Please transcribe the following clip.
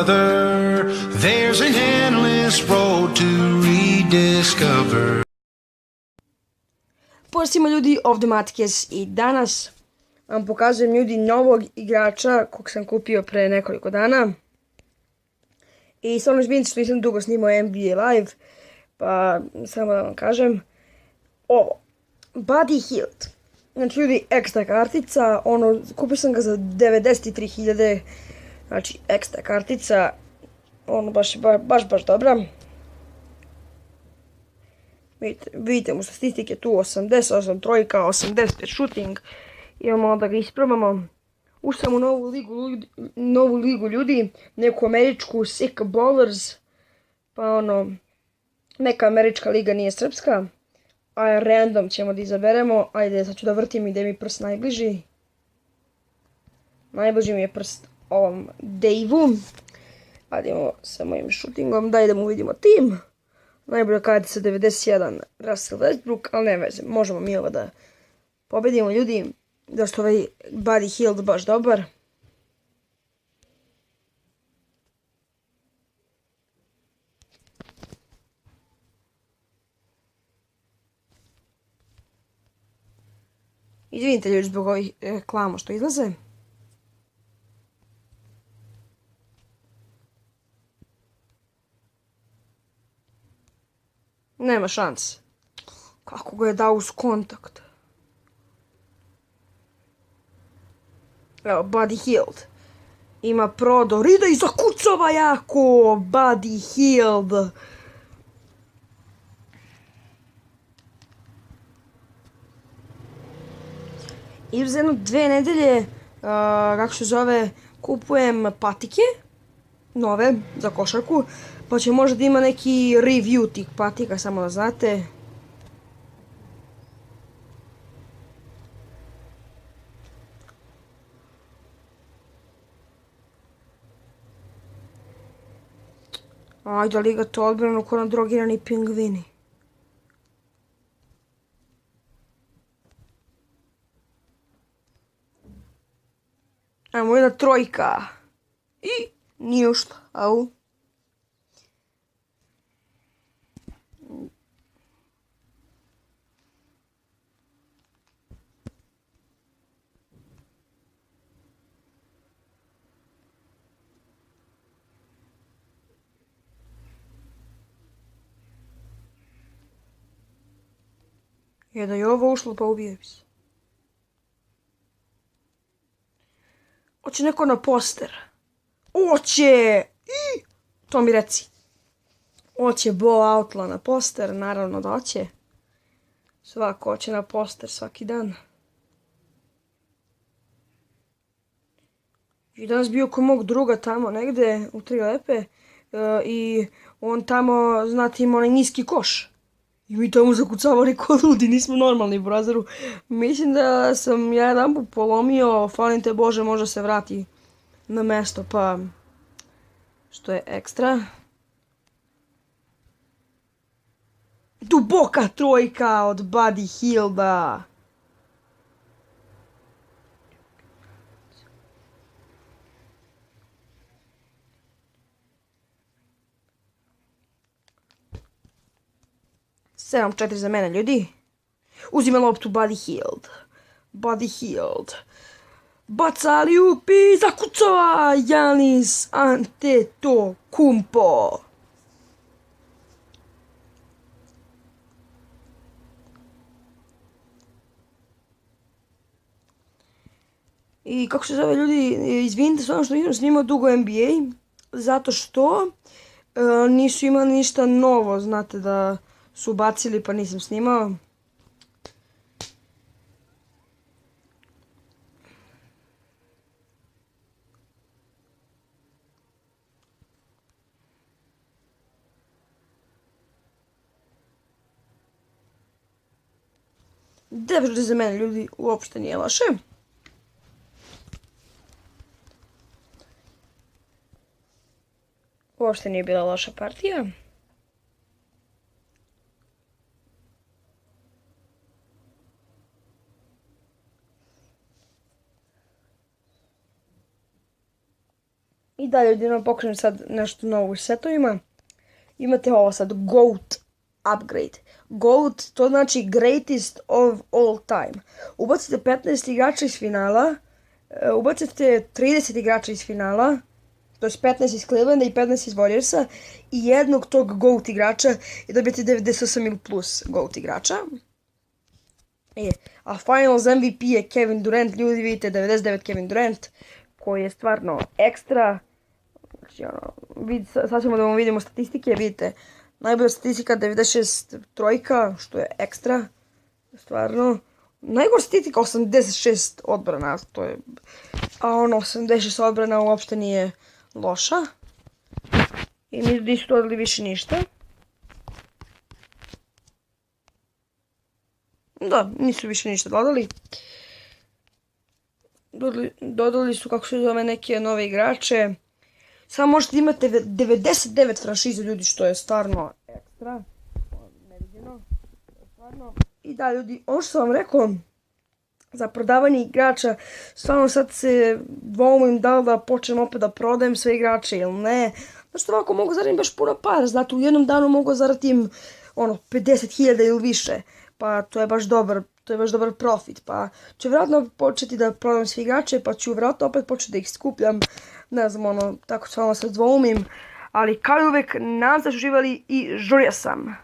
other. There's an endless road to rediscover. Pozdrav svima ljudi, ovdje Matkes i danas vam pokazujem ljudi novog igrača kog sam kupio pre nekoliko dana. I stvarno izvinite što nisam dugo snimao NBA Live, pa samo da vam kažem ovo. Buddy Hield. Znači ljudi, ekstra kartica, kupio sam ga za 93.000, znači ekstra kartica, baš dobra. Vidite mu statistike tu, 88 trojka, 85 shooting. Imamo da ga isprobamo. Ušao sam u novu ligu ljudi, neku američku Sick Ballers, pa neka američka liga, nije srpska. A random ćemo da izaberemo, ajde sad ću da vrtim i gdje mi je prst najbliži. Najbliži mi je prst ovom Dave-u. Adimo sa mojim shootingom, daj da mu vidimo tim. Najbolja kartica 91, Russell Westbrook, ali ne veze, možemo mi ovo da pobedimo ljudi, zašto ovaj Buddy Hield baš dobar. Izvinite ljudi zbog ovih reklama što izlaze. Nema šanse. Kako ga je dao uz kontakt. Evo, Buddy Hield. Ima prodor. Ide i zakucava jako. Buddy Hield. I za jedno 2 nedelje, kako se zove, kupujem patike. Nove, za košarku. Pa će možda da ima neki review tih patika, samo da znate. Ajde, ali ga to odbrano ko na drogirani pingvini. Ajmo jedna trojka. I nije ušla, au. Je da je ovo ušlo, pa ubije bi se. Hoće neko na poster. Hoće! To mi reci. Hoće Bo Outlaw na poster, naravno da hoće. Svako hoće na poster svaki dan. I danas bio kod mog druga tamo negde u Tri Lepe i on tamo, znate, ima onaj niski koš. I mi tamo zakucavali ko ludi, nismo normalni u brazeru. Mislim da sam ja jedanput polomio, falim te Bože, možda se vrati na mesto, pa što je ekstra. Duboka trojka od Buddy Hielda. Sedam 4 za mene, ljudi. Uzime loptu Buddy Hield. Buddy Hield. Baca liupi, zakucava Giannis Antetokounmpo. I kako se zove, ljudi, izvinite stvarno što nisam snimao dugo NBA, zato što nisu imali ništa novo, znate da su bacili pa nisam snimao. Dobro za mene, ljudi, uopšte nije loše. Uopšte nije bila loša partija. I dalje da pokrenem sad nešto novo u setovima. Imate ovo sad, GOAT upgrade. GOAT, to znači greatest of all time. Ubacite 15 igrača iz finala, ubacite 30 igrača iz finala, to je 15 iz Clevelanda i 15 iz Warriorsa, i jednog tog GOAT igrača i dobijete 98 ili plus GOAT igrača. A Finals MVP je Kevin Durant, ljudi vidite 99 Kevin Durant, koji je stvarno ekstra. Znači, sad ćemo da vam vidimo statistike, vidite, najbolja statistika 96 trojka, što je ekstra, stvarno. Najgora statistika 86 odbrana, to je, a 86 odbrana uopšte nije loša. I nisu dodali više ništa. Da, nisu više ništa dodali. Dodali su, kako se zove, neke nove igrače. Samo možete imati 99 franšiza, ljudi, što je stvarno ekstra. Neviđeno. I da, ljudi, ono što sam vam rekao za prodavanje igrača, stvarno sad se dvoumim da li da počnem opet da prodajem sve igrače ili ne. Znači, ovako mogu zaradim baš puno para, znate, u jednom danu mogu zaradim 50.000 ili više. Pa to je baš dobar profit, pa ću vjerojatno početi da prodam sve igrače, pa ću vjerojatno opet početi da ih skupljam, ne znam, tako stvarno se dvoumim, ali kao i uvek, nadam se da ste uživali i žurio sam.